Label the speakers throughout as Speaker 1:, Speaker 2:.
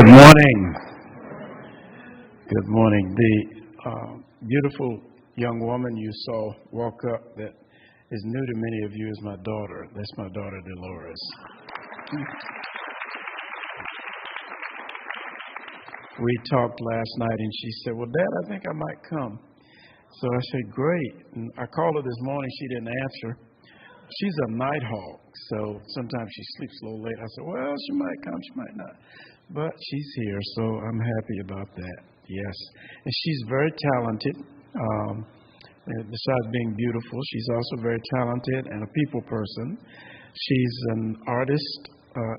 Speaker 1: Good morning. Good morning. The beautiful young woman you saw walk up that is new to many of you is my daughter. That's my daughter, Dolores. We talked last night and she said, well, Dad, I think I might come. So I said, great. And I called her this morning. She didn't answer. She's a night hawk, so sometimes she sleeps a little late. I said, well, she might come, she might not. But she's here, so I'm happy about that, yes. And she's very talented. Besides being beautiful, she's also very talented and a people person. She's an artist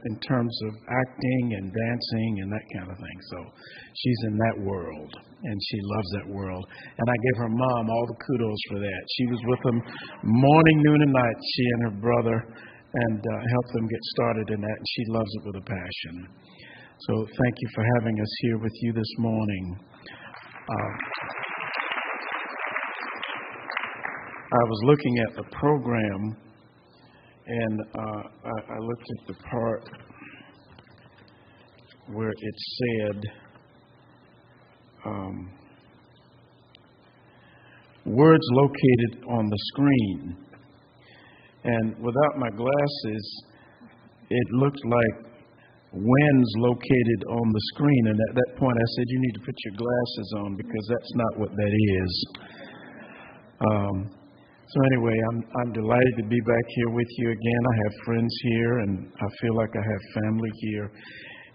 Speaker 1: in terms of acting and dancing and that kind of thing. So she's in that world, and she loves that world. And I gave her mom all the kudos for that. She was with them morning, noon, and night, she and her brother, and helped them get started in that, and she loves it with a passion. So thank you for having us here with you this morning. I was looking at the program, and I looked at the part where it said, words located on the screen. And without my glasses, it looked like wins located on the screen. And at that point, I said, you need to put your glasses on because that's not what that is. So anyway, I'm delighted to be back here with you again. I have friends here, and I feel like I have family here.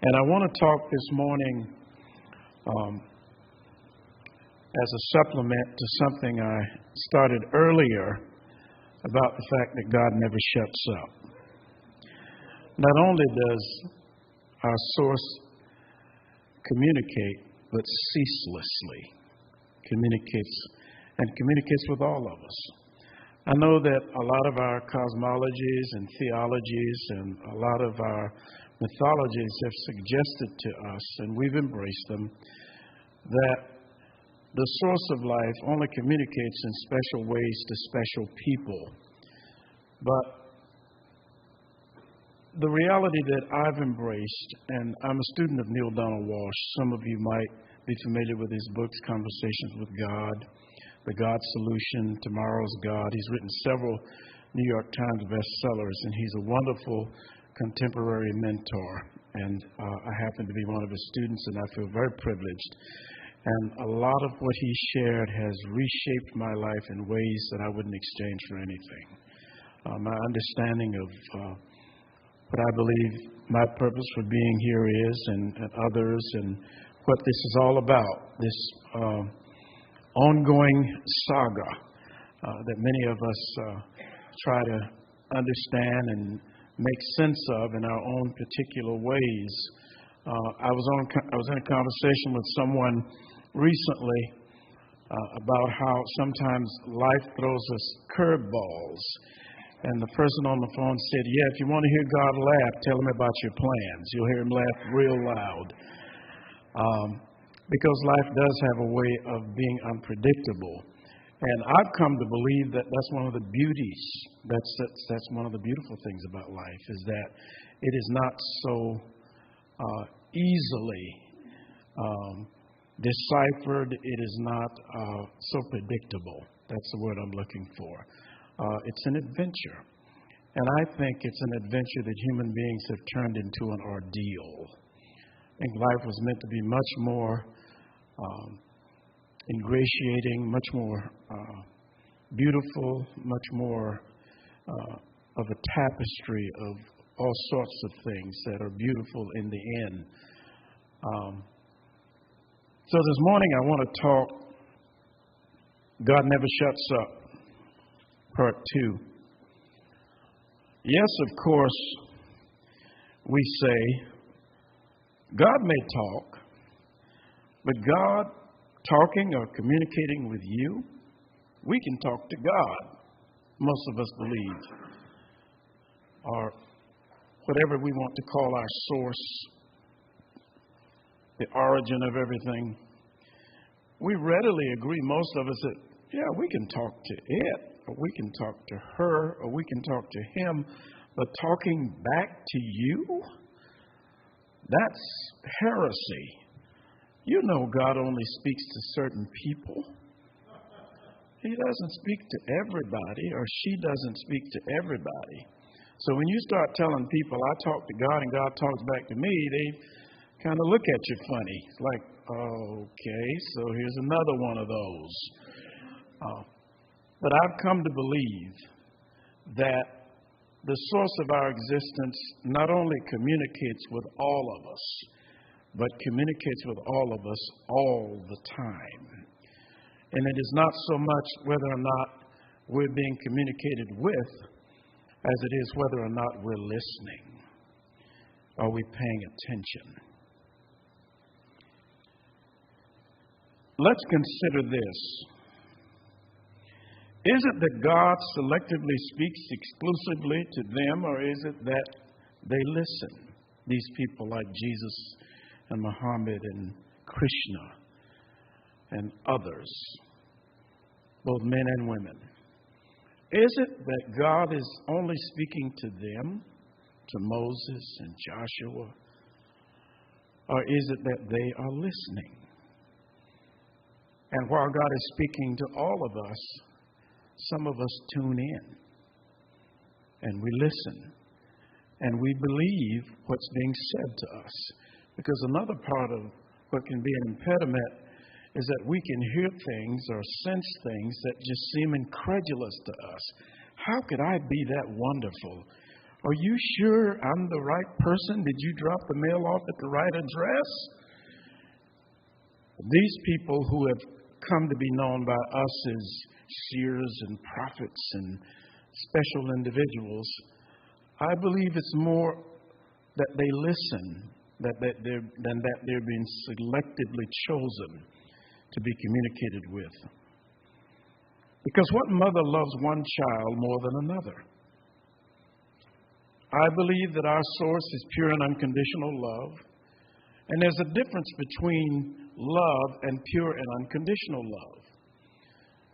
Speaker 1: And I want to talk this morning as a supplement to something I started earlier about the fact that God never shuts up. Not only does our source communicate, but ceaselessly communicates with all of us. I know that a lot of our cosmologies and theologies and a lot of our mythologies have suggested to us, and we've embraced them, that the source of life only communicates in special ways to special people. But the reality that I've embraced, and I'm a student of Neil Donald Walsh. Some of you might be familiar with his books, Conversations with God, The God Solution, Tomorrow's God. He's written several New York Times bestsellers, and he's a wonderful contemporary mentor. And I happen to be one of his students, and I feel very privileged. And a lot of what he shared has reshaped my life in ways that I wouldn't exchange for anything. My understanding of what I believe my purpose for being here is, and others, and what this is all about, this ongoing saga that many of us try to understand and make sense of in our own particular ways. I was in a conversation with someone recently about how sometimes life throws us curveballs. And the person on the phone said, yeah, if you want to hear God laugh, tell him about your plans. You'll hear him laugh real loud. Because life does have a way of being unpredictable. And I've come to believe that that's one of the beauties, that's one of the beautiful things about life, is that it is not so easily deciphered. It is not so predictable. That's the word I'm looking for. It's an adventure. And I think it's an adventure that human beings have turned into an ordeal. I think life was meant to be much more ingratiating, much more beautiful, much more of a tapestry of all sorts of things that are beautiful in the end. So this morning I want to talk God Never Shuts Up, Part 2. Yes, of course, we say God may talk, but God talking or communicating with you, we can talk to God, most of us believe, or whatever we want to call our source, the origin of everything. We readily agree, most of us, that, yeah, we can talk to it, or we can talk to her, or we can talk to him, but talking back to you? That's heresy. You know God only speaks to certain people. He doesn't speak to everybody, or she doesn't speak to everybody. So when you start telling people, I talk to God and God talks back to me, they kind of look at you funny. It's like, okay, so here's another one of those. But I've come to believe that the source of our existence not only communicates with all of us, but communicates with all of us all the time. And it is not so much whether or not we're being communicated with as it is whether or not we're listening. Are we paying attention? Let's consider this. Is it that God selectively speaks exclusively to them, or is it that they listen? These people like Jesus and Muhammad and Krishna and others, both men and women. Is it that God is only speaking to them, to Moses and Joshua, or is it that they are listening? And while God is speaking to all of us, some of us tune in and we listen and we believe what's being said to us. Because another part of what can be an impediment is that we can hear things or sense things that just seem incredulous to us. How could I be that wonderful? Are you sure I'm the right person? Did you drop the mail off at the right address? These people who have come to be known by us as seers and prophets and special individuals, I believe it's more that they listen than that they're being selectively chosen to be communicated with. Because what mother loves one child more than another? I believe that our source is pure and unconditional love. And there's a difference between love and pure and unconditional love.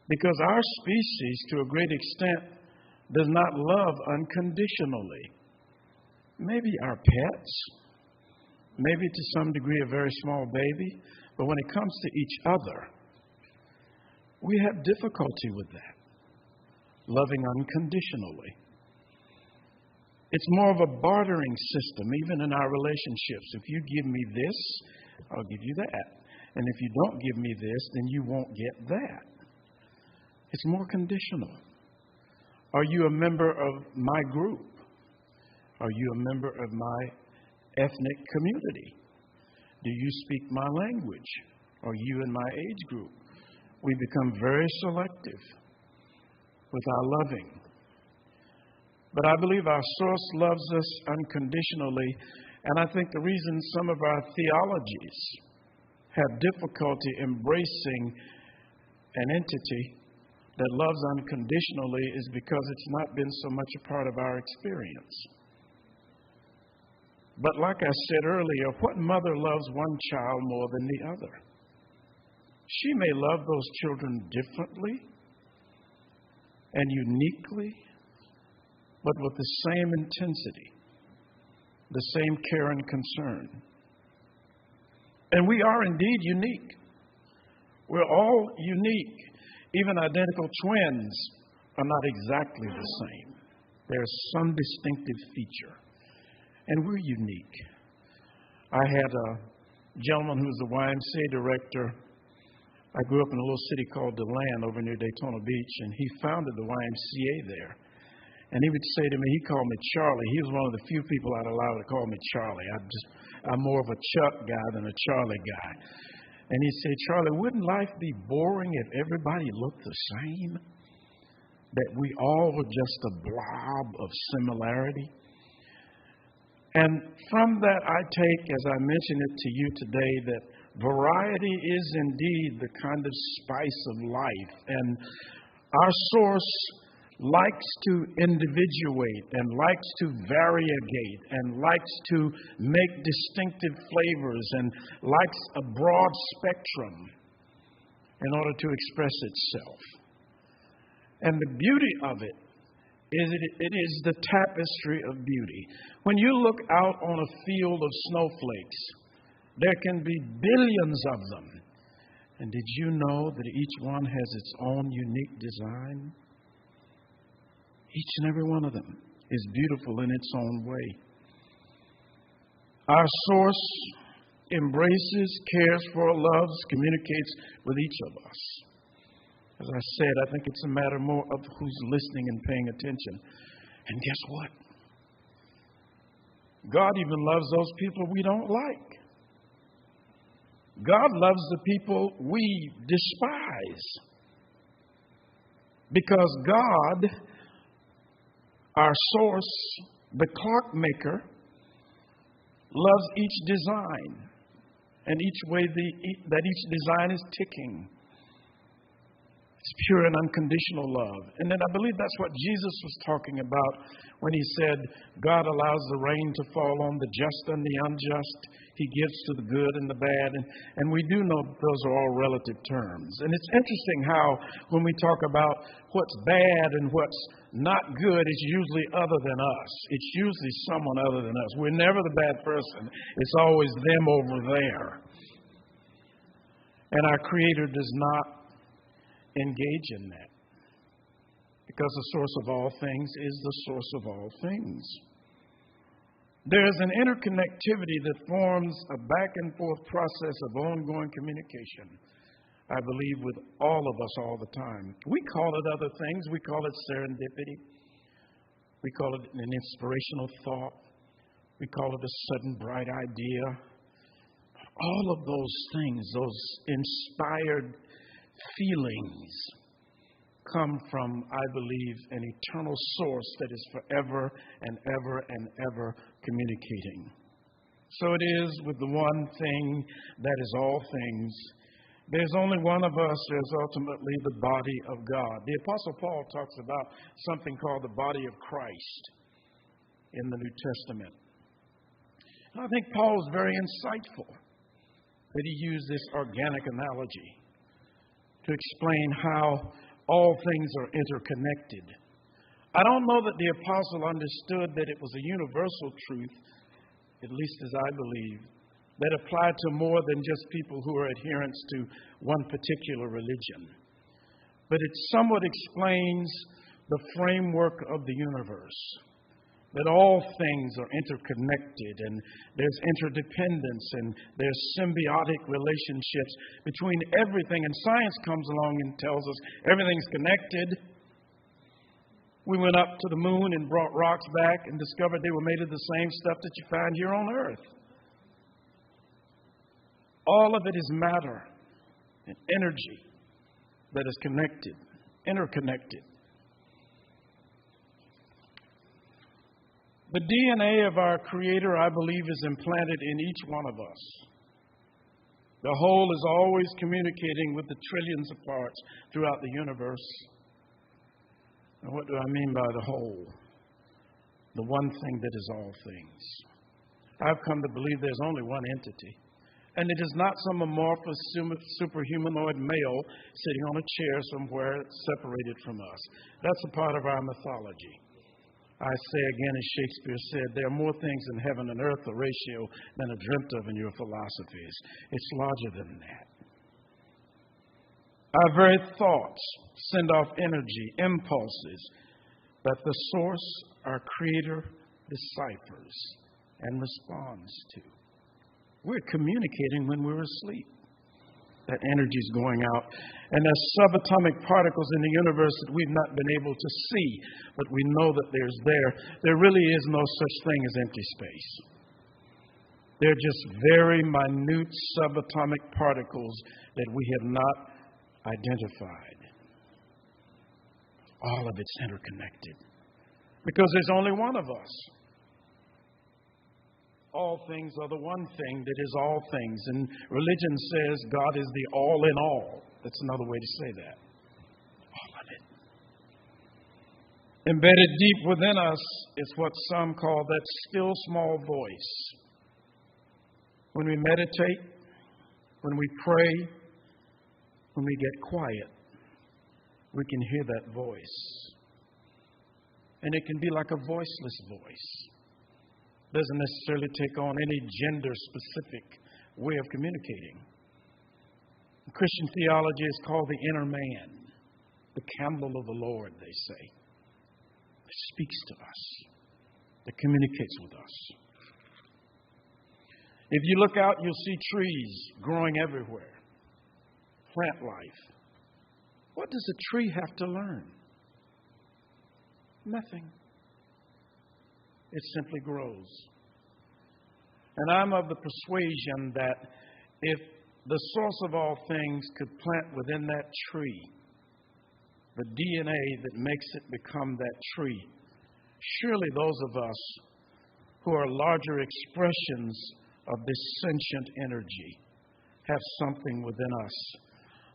Speaker 1: Because our species, to a great extent, does not love unconditionally. Maybe our pets, maybe to some degree a very small baby, but when it comes to each other, we have difficulty with that, loving unconditionally. It's more of a bartering system, even in our relationships. If you give me this, I'll give you that. And if you don't give me this, then you won't get that. It's more conditional. Are you a member of my group? Are you a member of my ethnic community? Do you speak my language? Are you in my age group? We become very selective with our loving. But I believe our source loves us unconditionally, and I think the reason some of our theologies have difficulty embracing an entity that loves unconditionally is because it's not been so much a part of our experience. But like I said earlier, what mother loves one child more than the other? She may love those children differently and uniquely, but with the same intensity, the same care and concern. And we are indeed unique. We're all unique. Even identical twins are not exactly the same. There's some distinctive feature. And we're unique. I had a gentleman who was a YMCA director. I grew up in a little city called DeLand over near Daytona Beach, and he founded the YMCA there. And he would say to me, he called me Charlie. He was one of the few people I'd allow to call me Charlie. I'm more of a Chuck guy than a Charlie guy. And he'd say, Charlie, wouldn't life be boring if everybody looked the same? That we all were just a blob of similarity? And from that, I take, as I mentioned it to you today, that variety is indeed the kind of spice of life. And our source likes to individuate and likes to variegate and likes to make distinctive flavors and likes a broad spectrum in order to express itself. And the beauty of it It is the tapestry of beauty. When you look out on a field of snowflakes, there can be billions of them. And did you know that each one has its own unique design? Each and every one of them is beautiful in its own way. Our source embraces, cares for, loves, communicates with each of us. As I said, I think it's a matter more of who's listening and paying attention. And guess what? God even loves those people we don't like. God loves the people we despise. Because God, our source, the clockmaker, loves each design and each way that each design is ticking. It's pure and unconditional love. And then I believe that's what Jesus was talking about when he said, God allows the rain to fall on the just and the unjust. He gives to the good and the bad. And we do know those are all relative terms. And it's interesting how when we talk about what's bad and what's not good, it's usually other than us. It's usually someone other than us. We're never the bad person. It's always them over there. And our Creator does not engage in that, because the source of all things is the source of all things. There is an interconnectivity that forms a back and forth process of ongoing communication, I believe, with all of us all the time. We call it other things. We call it serendipity. We call it an inspirational thought. We call it a sudden bright idea. All of those things, those inspired feelings, come from, I believe, an eternal source that is forever and ever and ever communicating. So it is with the one thing that is all things. There's only one of us. There's ultimately the body of God. The Apostle Paul talks about something called the body of Christ in the New Testament. And I think Paul is very insightful that he used this organic analogy to explain how all things are interconnected. I don't know that the apostle understood that it was a universal truth, at least as I believe, that applied to more than just people who are adherents to one particular religion. But it somewhat explains the framework of the universe, that all things are interconnected and there's interdependence and there's symbiotic relationships between everything. And science comes along and tells us everything's connected. We went up to the moon and brought rocks back and discovered they were made of the same stuff that you find here on Earth. All of it is matter and energy that is connected, interconnected. The DNA of our Creator, I believe, is implanted in each one of us. The whole is always communicating with the trillions of parts throughout the universe. And what do I mean by the whole? The one thing that is all things. I've come to believe there's only one entity. And it is not some amorphous superhumanoid male sitting on a chair somewhere separated from us. That's a part of our mythology. I say again, as Shakespeare said, there are more things in heaven and earth, a ratio, than are dreamt of in your philosophies. It's larger than that. Our very thoughts send off energy, impulses that the source, our Creator, deciphers and responds to. We're communicating when we're asleep. That energy is going out. And there's subatomic particles in the universe that we've not been able to see, but we know that there's there. There really is no such thing as empty space. They're just very minute subatomic particles that we have not identified. All of it's interconnected. Because there's only one of us. All things are the one thing that is all things. And religion says God is the all in all. That's another way to say that. All of it. Embedded deep within us is what some call that still small voice. When we meditate, when we pray, when we get quiet, we can hear that voice. And it can be like a voiceless voice. Doesn't necessarily take on any gender-specific way of communicating. Christian theology is called the inner man, the candle of the Lord, they say. It speaks to us. It communicates with us. If you look out, you'll see trees growing everywhere. Plant life. What does a tree have to learn? Nothing. It simply grows. And I'm of the persuasion that if the source of all things could plant within that tree the DNA that makes it become that tree, surely those of us who are larger expressions of this sentient energy have something within us.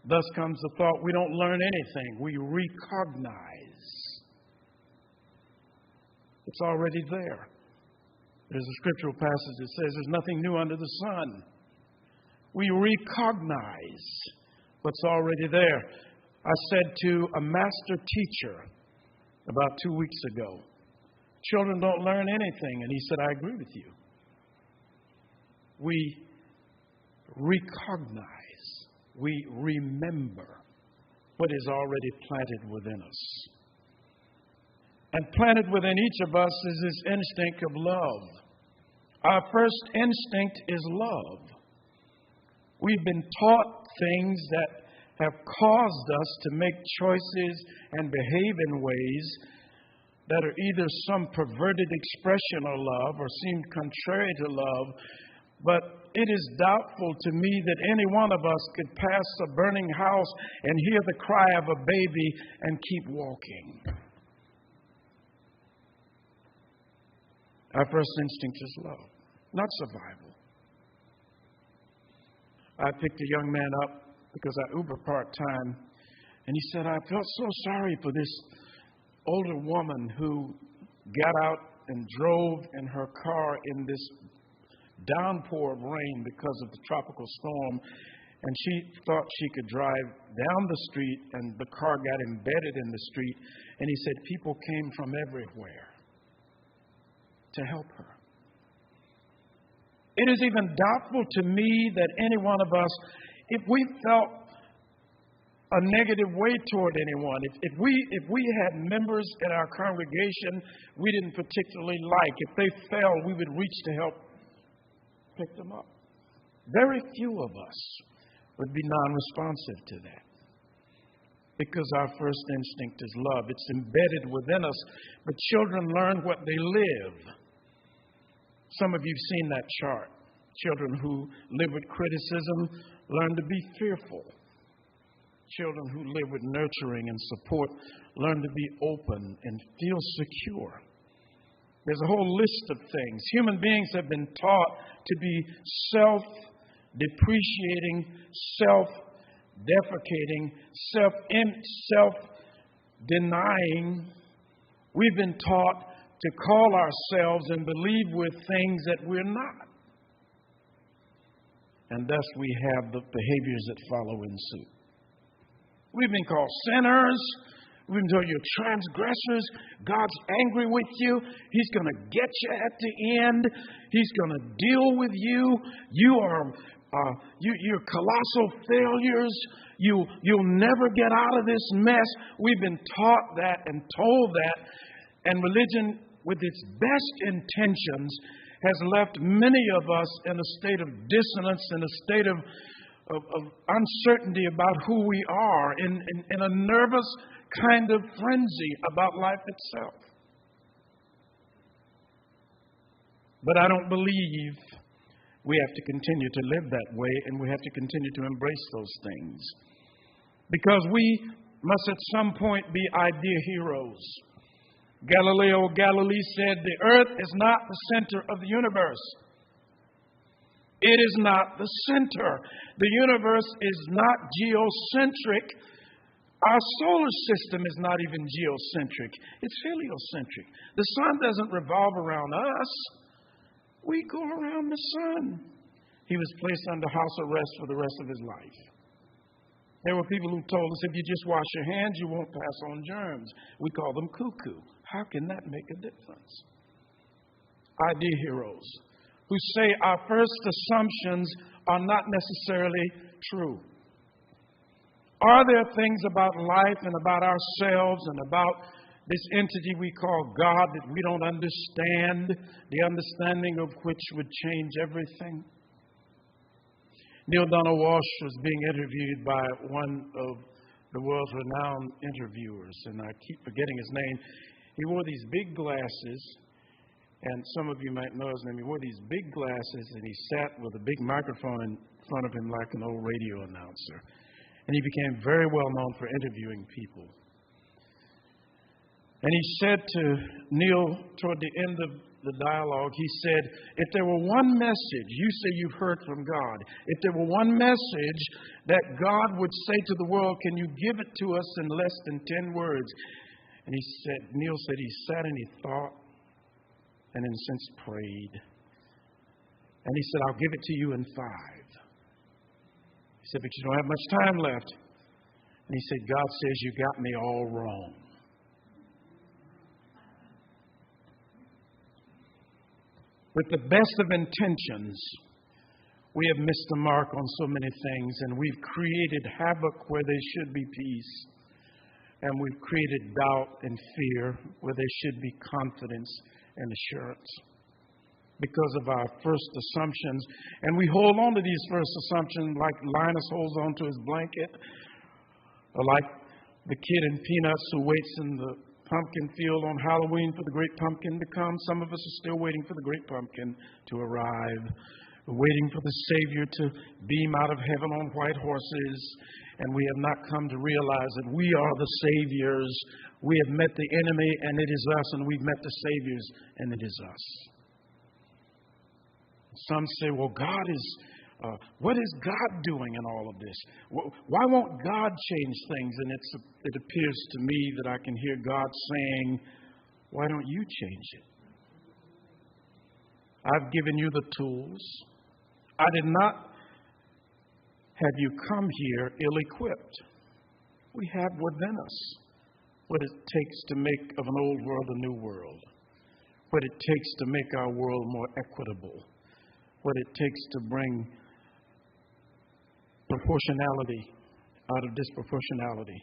Speaker 1: Thus comes the thought, we don't learn anything. We recognize. It's already there. There's a scriptural passage that says there's nothing new under the sun. We recognize what's already there. I said to a master teacher about 2 weeks ago, children don't learn anything. And he said, I agree with you. We recognize, we remember what is already planted within us. And planted within each of us is this instinct of love. Our first instinct is love. We've been taught things that have caused us to make choices and behave in ways that are either some perverted expression of love or seem contrary to love. But it is doubtful to me that any one of us could pass a burning house and hear the cry of a baby and keep walking. Our first instinct is love, not survival. I picked a young man up because I Uber part-time, and he said, I felt so sorry for this older woman who got out and drove in her car in this downpour of rain because of the tropical storm, and she thought she could drive down the street, and the car got embedded in the street, and he said people came from everywhere to help her. It is even doubtful to me that any one of us, if we felt a negative way toward anyone, if we had members in our congregation we didn't particularly like, if they fell, we would reach to help pick them up. Very few of us would be non-responsive to that, because our first instinct is love. It's embedded within us. But children learn what they live. Some of you have seen that chart. Children who live with criticism learn to be fearful. Children who live with nurturing and support learn to be open and feel secure. There's a whole list of things. Human beings have been taught to be self-depreciating, self-deprecating, self-denying. We've been taught to call ourselves and believe we're things that we're not. And thus we have the behaviors that follow in suit. We've been called sinners. We've been told you're transgressors. God's angry with you. He's going to get you at the end. He's going to deal with you. You're colossal failures. You'll never get out of this mess. We've been taught that and told that. And religion, with its best intentions, has left many of us in a state of dissonance, in a state of uncertainty about who we are, in a nervous kind of frenzy about life itself. But I don't believe we have to continue to live that way, and we have to continue to embrace those things, because we must at some point be idea heroes. Galileo Galilei said, the earth is not the center of the universe. It is not the center. The universe is not geocentric. Our solar system is not even geocentric. It's heliocentric. The sun doesn't revolve around us. We go around the sun. He was placed under house arrest for the rest of his life. There were people who told us if you just wash your hands, you won't pass on germs. We call them cuckoo. How can that make a difference? Idea heroes who say our first assumptions are not necessarily true. Are there things about life and about ourselves and about this entity we call God that we don't understand, the understanding of which would change everything? Neil Donald Walsh was being interviewed by one of the world's renowned interviewers, and I keep forgetting his name. He wore these big glasses, and some of you might know his name. He wore these big glasses, and he sat with a big microphone in front of him like an old radio announcer. And he became very well known for interviewing people. And he said to Neil toward the end of the dialogue, he said, if there were one message, you say you've heard from God, if there were one message that God would say to the world, can you give it to us in less than 10 words? And Neil said he sat and he thought and in a sense prayed. And he said, I'll give it to you in 5. He said, but you don't have much time left. And he said, God says you got me all wrong. With the best of intentions, we have missed the mark on so many things, and we've created havoc where there should be peace, and we've created doubt and fear where there should be confidence and assurance because of our first assumptions. And we hold on to these first assumptions like Linus holds on to his blanket, or like the kid in Peanuts who waits in the pumpkin field on Halloween for the great pumpkin to come. Some of us are still waiting for the great pumpkin to arrive. We're waiting for the Savior to beam out of heaven on white horses, and we have not come to realize that we are the Saviors. We have met the enemy, and it is us, and we've met the Saviors, and it is us. Some say, well, what is God doing in all of this? Why won't God change things? And it appears to me that I can hear God saying, why don't you change it? I've given you the tools. I did not have you come here ill-equipped. We have within us what it takes to make of an old world a new world, what it takes to make our world more equitable, what it takes to bring proportionality out of disproportionality,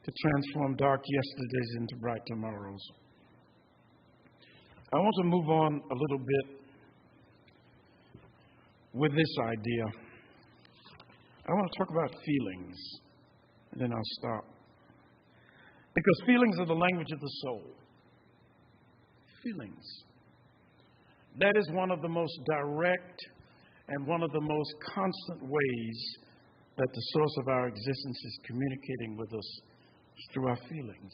Speaker 1: to transform dark yesterdays into bright tomorrows. I want to move on a little bit with this idea. I want to talk about feelings, and then I'll stop. Because feelings are the language of the soul. Feelings. That is one of the most direct and one of the most constant ways that the source of our existence is communicating with us through our feelings.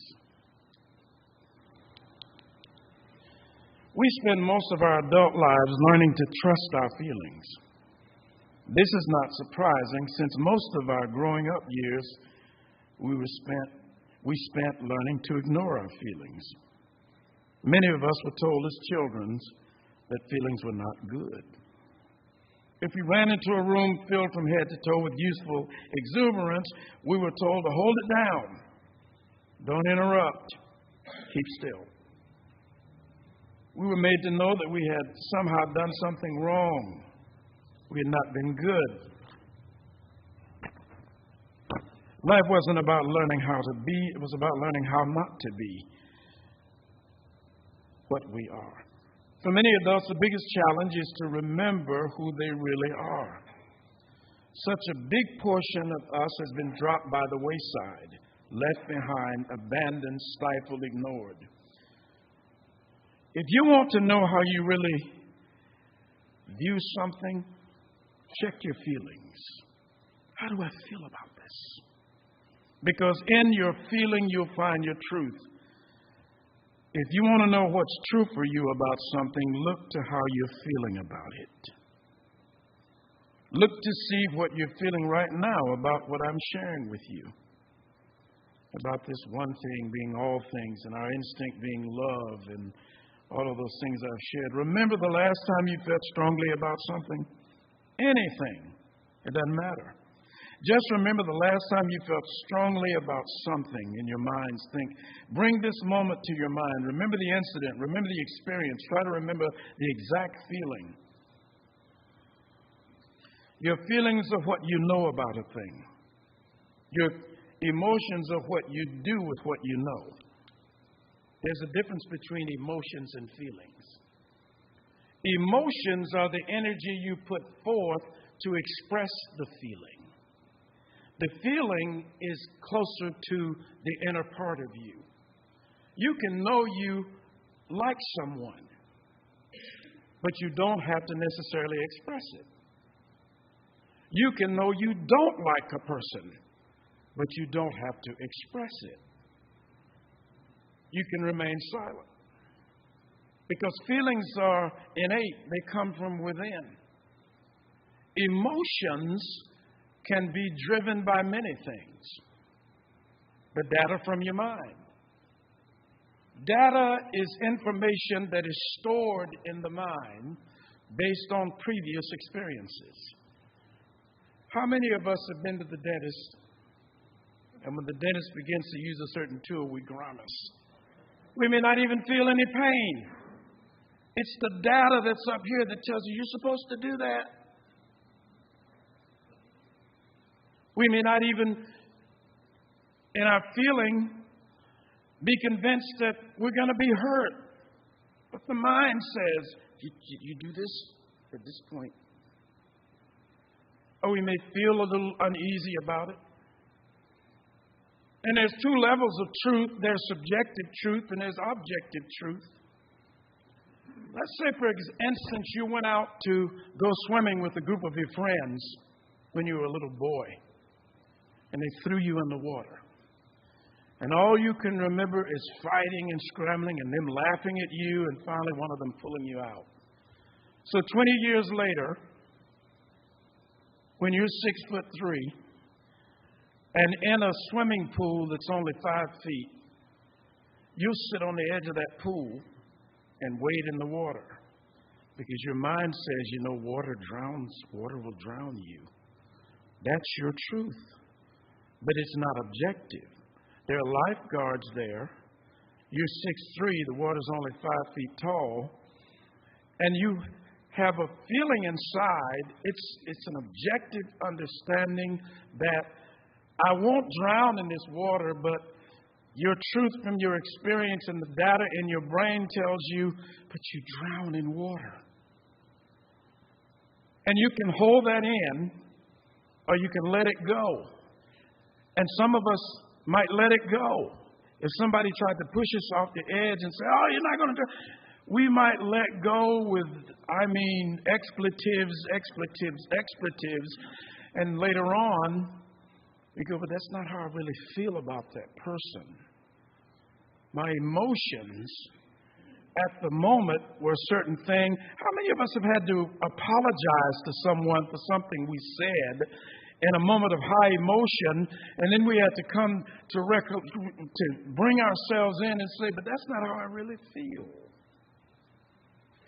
Speaker 1: We spend most of our adult lives learning to trust our feelings. This is not surprising, since most of our growing up years we spent learning to ignore our feelings. Many of us were told as children that feelings were not good. If we ran into a room filled from head to toe with youthful exuberance, we were told to hold it down. Don't interrupt. Keep still. We were made to know that we had somehow done something wrong. We had not been good. Life wasn't about learning how to be. It was about learning how not to be what we are. For many adults, the biggest challenge is to remember who they really are. Such a big portion of us has been dropped by the wayside, left behind, abandoned, stifled, ignored. If you want to know how you really view something, check your feelings. How do I feel about this? Because in your feeling, you'll find your truth. If you want to know what's true for you about something, look to how you're feeling about it. Look to see what you're feeling right now about what I'm sharing with you. About this one thing being all things and our instinct being love and all of those things I've shared. Remember the last time you felt strongly about something? Anything. It doesn't matter. Just remember the last time you felt strongly about something in your minds. Bring this moment to your mind. Remember the incident. Remember the experience. Try to remember the exact feeling. Your feelings of what you know about a thing. Your emotions of what you do with what you know. There's a difference between emotions and feelings. Emotions are the energy you put forth to express the feeling. The feeling is closer to the inner part of you. You can know you like someone, but you don't have to necessarily express it. You can know you don't like a person, but you don't have to express it. You can remain silent. Because feelings are innate, they come from within. Emotions can be driven by many things. The data from your mind. Data is information that is stored in the mind based on previous experiences. How many of us have been to the dentist, and when the dentist begins to use a certain tool, we grimace? We may not even feel any pain. It's the data that's up here that tells you you're supposed to do that. We may not even, in our feeling, be convinced that we're going to be hurt. But the mind says, you do this at this point. Or we may feel a little uneasy about it. And there's two levels of truth. There's subjective truth and there's objective truth. Let's say, for instance, you went out to go swimming with a group of your friends when you were a little boy, and they threw you in the water. And all you can remember is fighting and scrambling and them laughing at you and finally one of them pulling you out. So 20 years later, when you're 6'3", and in a swimming pool that's only 5 feet, you'll sit on the edge of that pool and wade in the water because your mind says, water will drown you. That's your truth. But it's not objective. There are lifeguards there. You're 6'3", the water's only 5 feet tall, and you have a feeling inside, it's an objective understanding that I won't drown in this water, but your truth from your experience and the data in your brain tells you, but you drown in water. And you can hold that in, or you can let it go. And some of us might let it go. If somebody tried to push us off the edge and say, oh, you're not going to do it, we might let go with, expletives, and later on, we go, but that's not how I really feel about that person. My emotions at the moment were a certain thing. How many of us have had to apologize to someone for something we said in a moment of high emotion, and then we had to come to bring ourselves in and say, but that's not how I really feel.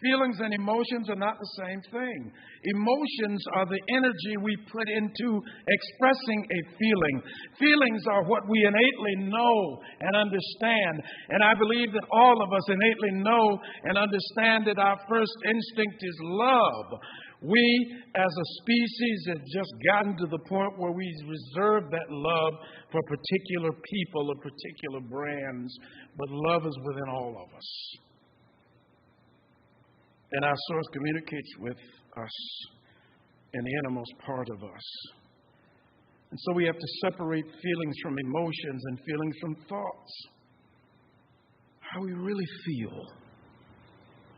Speaker 1: Feelings and emotions are not the same thing. Emotions are the energy we put into expressing a feeling. Feelings are what we innately know and understand. And I believe that all of us innately know and understand that our first instinct is love. We, as a species, have just gotten to the point where we reserve that love for particular people or particular brands. But love is within all of us. And our source communicates with us in the innermost part of us. And so we have to separate feelings from emotions and feelings from thoughts. How we really feel.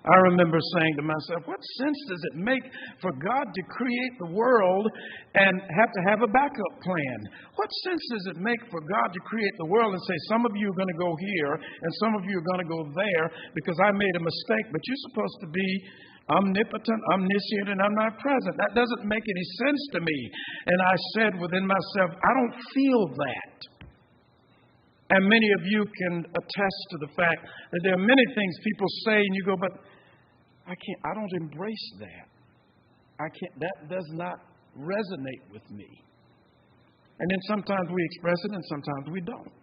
Speaker 1: I remember saying to myself, what sense does it make for God to create the world and have a backup plan? What sense does it make for God to create the world and say, some of you are going to go here and some of you are going to go there because I made a mistake, but you're supposed to be omnipotent, omniscient, and I'm not present. That doesn't make any sense to me. And I said within myself, I don't feel that. And many of you can attest to the fact that there are many things people say and you go, but I don't embrace that. That does not resonate with me. And then sometimes we express it and sometimes we don't.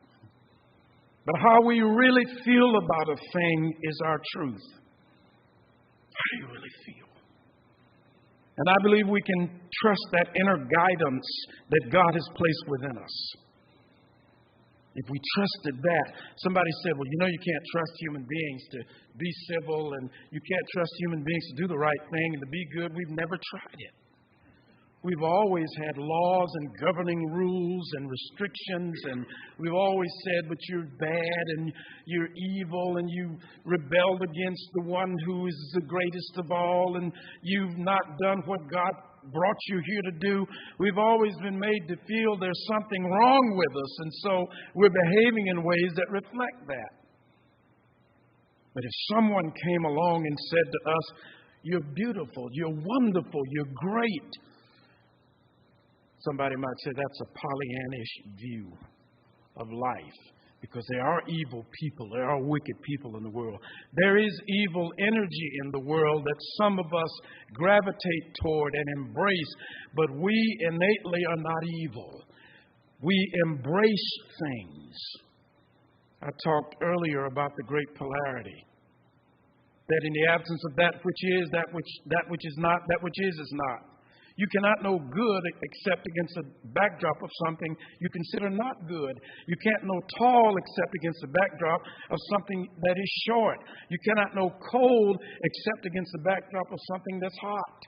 Speaker 1: But how we really feel about a thing is our truth. How do you really feel? And I believe we can trust that inner guidance that God has placed within us. If we trusted that, somebody said, well, you can't trust human beings to be civil, and you can't trust human beings to do the right thing and to be good. We've never tried it. We've always had laws and governing rules and restrictions, and we've always said, but you're bad and you're evil and you rebelled against the one who is the greatest of all, and you've not done what God brought you here to do. We've always been made to feel there's something wrong with us, and so we're behaving in ways that reflect that. But if someone came along and said to us, you're beautiful, you're wonderful, you're great, somebody might say that's a Pollyannish view of life, because there are evil people, there are wicked people in the world. There is evil energy in the world that some of us gravitate toward and embrace, but we innately are not evil. We embrace things. I talked earlier about the great polarity, that in the absence of that which is, that which is not, that which is not. You cannot know good except against a backdrop of something you consider not good. You can't know tall except against the backdrop of something that is short. You cannot know cold except against the backdrop of something that's hot.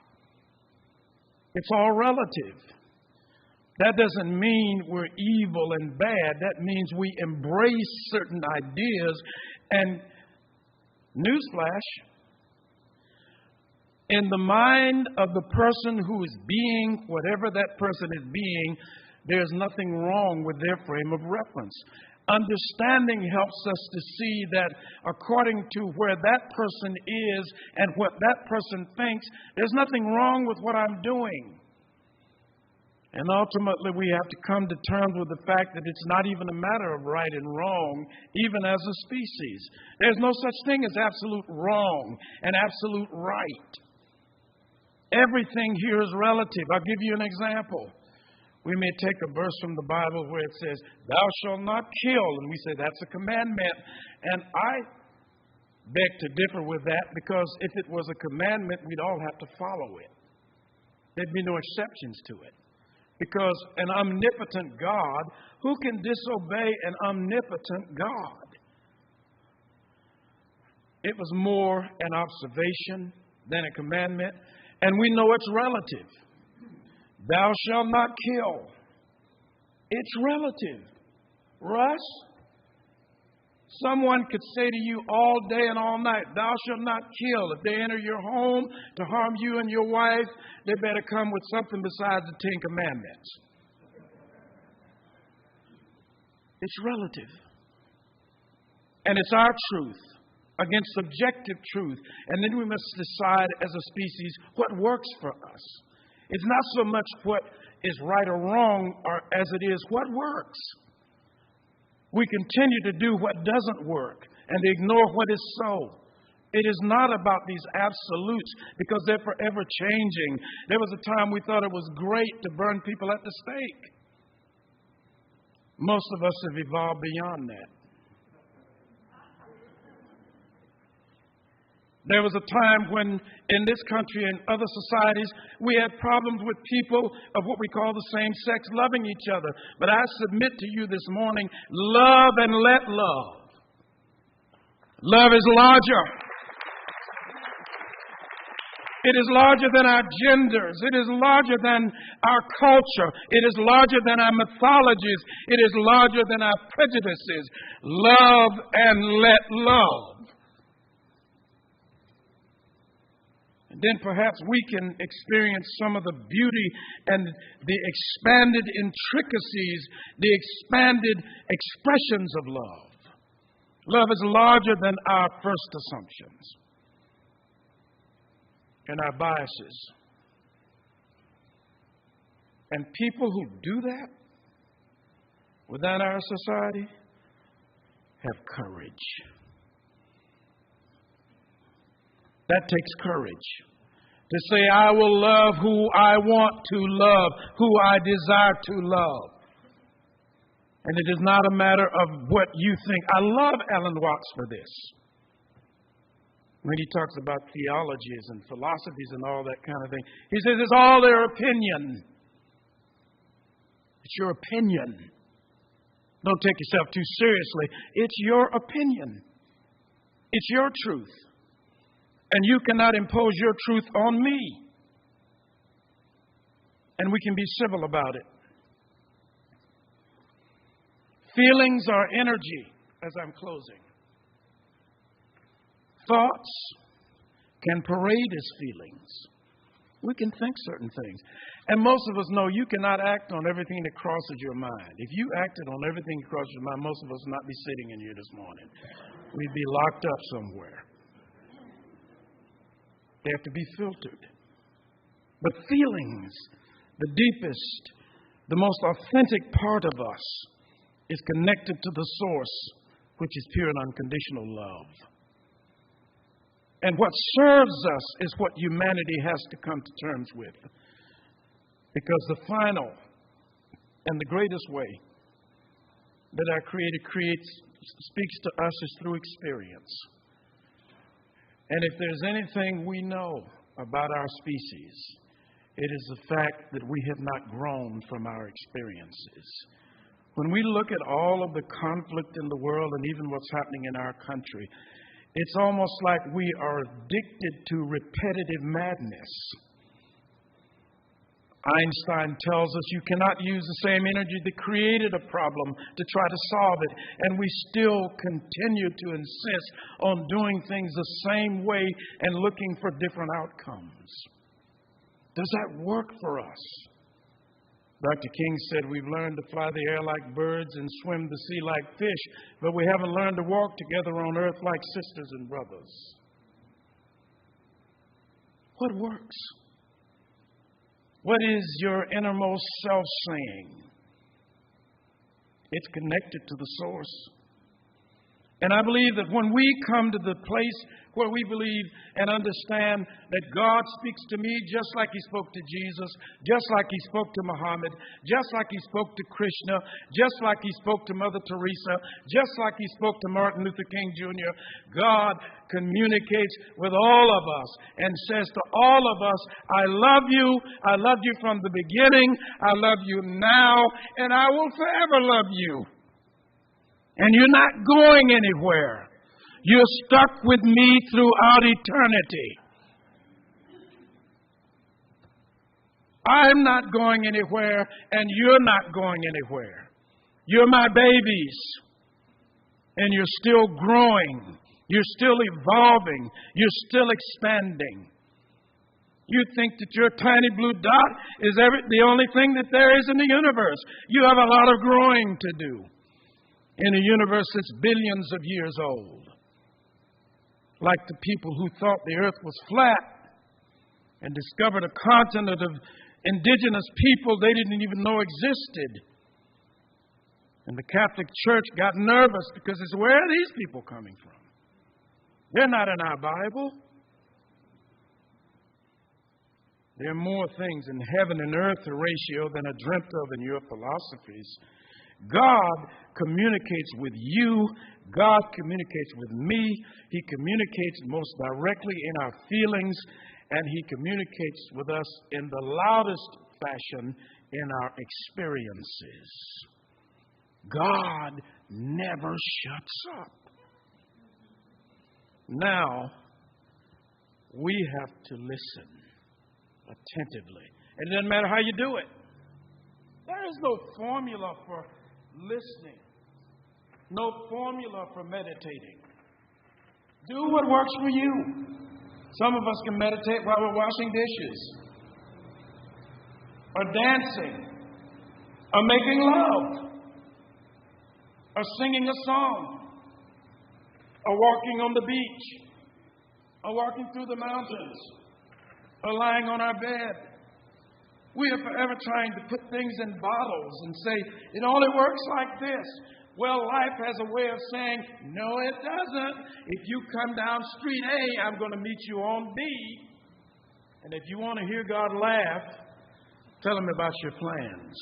Speaker 1: It's all relative. That doesn't mean we're evil and bad. That means we embrace certain ideas. And newsflash, in the mind of the person who is being whatever that person is being, there's nothing wrong with their frame of reference. Understanding helps us to see that according to where that person is and what that person thinks, there's nothing wrong with what I'm doing. And ultimately, we have to come to terms with the fact that it's not even a matter of right and wrong, even as a species. There's no such thing as absolute wrong and absolute right. Everything here is relative. I'll give you an example. We may take a verse from the Bible where it says, thou shalt not kill. And we say that's a commandment. And I beg to differ with that, because if it was a commandment, we'd all have to follow it. There'd be no exceptions to it. Because an omnipotent God, who can disobey an omnipotent God? It was more an observation than a commandment. And we know it's relative. Thou shalt not kill. It's relative. Russ, someone could say to you all day and all night, thou shalt not kill. If they enter your home to harm you and your wife, they better come with something besides the 10 Commandments. It's relative. And it's our truth against subjective truth. And then we must decide as a species what works for us. It's not so much what is right or wrong as it is what works. We continue to do what doesn't work and ignore what is so. It is not about these absolutes, because they're forever changing. There was a time we thought it was great to burn people at the stake. Most of us have evolved beyond that. There was a time when in this country and other societies, we had problems with people of what we call the same sex loving each other. But I submit to you this morning, love and let love. Love is larger. It is larger than our genders. It is larger than our culture. It is larger than our mythologies. It is larger than our prejudices. Love and let love. And then perhaps we can experience some of the beauty and the expanded intricacies, the expanded expressions of love. Love is larger than our first assumptions and our biases. And people who do that within our society have courage. That takes courage to say, I will love who I want to love, who I desire to love. And it is not a matter of what you think. I love Alan Watts for this. When he talks about theologies and philosophies and all that kind of thing, he says it's all their opinion. It's your opinion. Don't take yourself too seriously. It's your opinion. It's your truth. And you cannot impose your truth on me. And we can be civil about it. Feelings are energy, as I'm closing. Thoughts can parade as feelings. We can think certain things. And most of us know you cannot act on everything that crosses your mind. If you acted on everything that crosses your mind, most of us would not be sitting in here this morning. We'd be locked up somewhere. They have to be filtered. But feelings, the deepest, the most authentic part of us, is connected to the source, which is pure and unconditional love. And what serves us is what humanity has to come to terms with. Because the final and the greatest way that our Creator speaks to us is through experience. And if there's anything we know about our species, it is the fact that we have not grown from our experiences. When we look at all of the conflict in the world and even what's happening in our country, it's almost like we are addicted to repetitive madness. Einstein tells us you cannot use the same energy that created a problem to try to solve it. And we still continue to insist on doing things the same way and looking for different outcomes. Does that work for us? Dr. King said we've learned to fly the air like birds and swim the sea like fish, but we haven't learned to walk together on earth like sisters and brothers. What works? What is your innermost self saying? It's connected to the source. And I believe that when we come to the place where we believe and understand that God speaks to me just like He spoke to Jesus, just like He spoke to Muhammad, just like He spoke to Krishna, just like He spoke to Mother Teresa, just like He spoke to Martin Luther King Jr., God communicates with all of us and says to all of us, I love you from the beginning, I love you now, and I will forever love you. And you're not going anywhere. You're stuck with me throughout eternity. I'm not going anywhere, and you're not going anywhere. You're my babies, and you're still growing. You're still evolving. You're still expanding. You think that your tiny blue dot is the only thing that there is in the universe. You have a lot of growing to do in a universe that's billions of years old. Like the people who thought the earth was flat and discovered a continent of indigenous people they didn't even know existed. And the Catholic Church got nervous because it's, where are these people coming from? They're not in our Bible. There are more things in heaven and earth, Horatio, than are dreamt of in your philosophies. God communicates with you. God communicates with me. He communicates most directly in our feelings, and He communicates with us in the loudest fashion in our experiences. God never shuts up. Now, we have to listen attentively. And it doesn't matter how you do it. There is no formula for listening. No formula for meditating. Do what works for you. Some of us can meditate while we're washing dishes, or dancing, or making love, or singing a song, or walking on the beach, or walking through the mountains, or lying on our bed. We are forever trying to put things in bottles and say, it only works like this. Well, life has a way of saying, no, it doesn't. If you come down street A, I'm going to meet you on B. And if you want to hear God laugh, tell Him about your plans.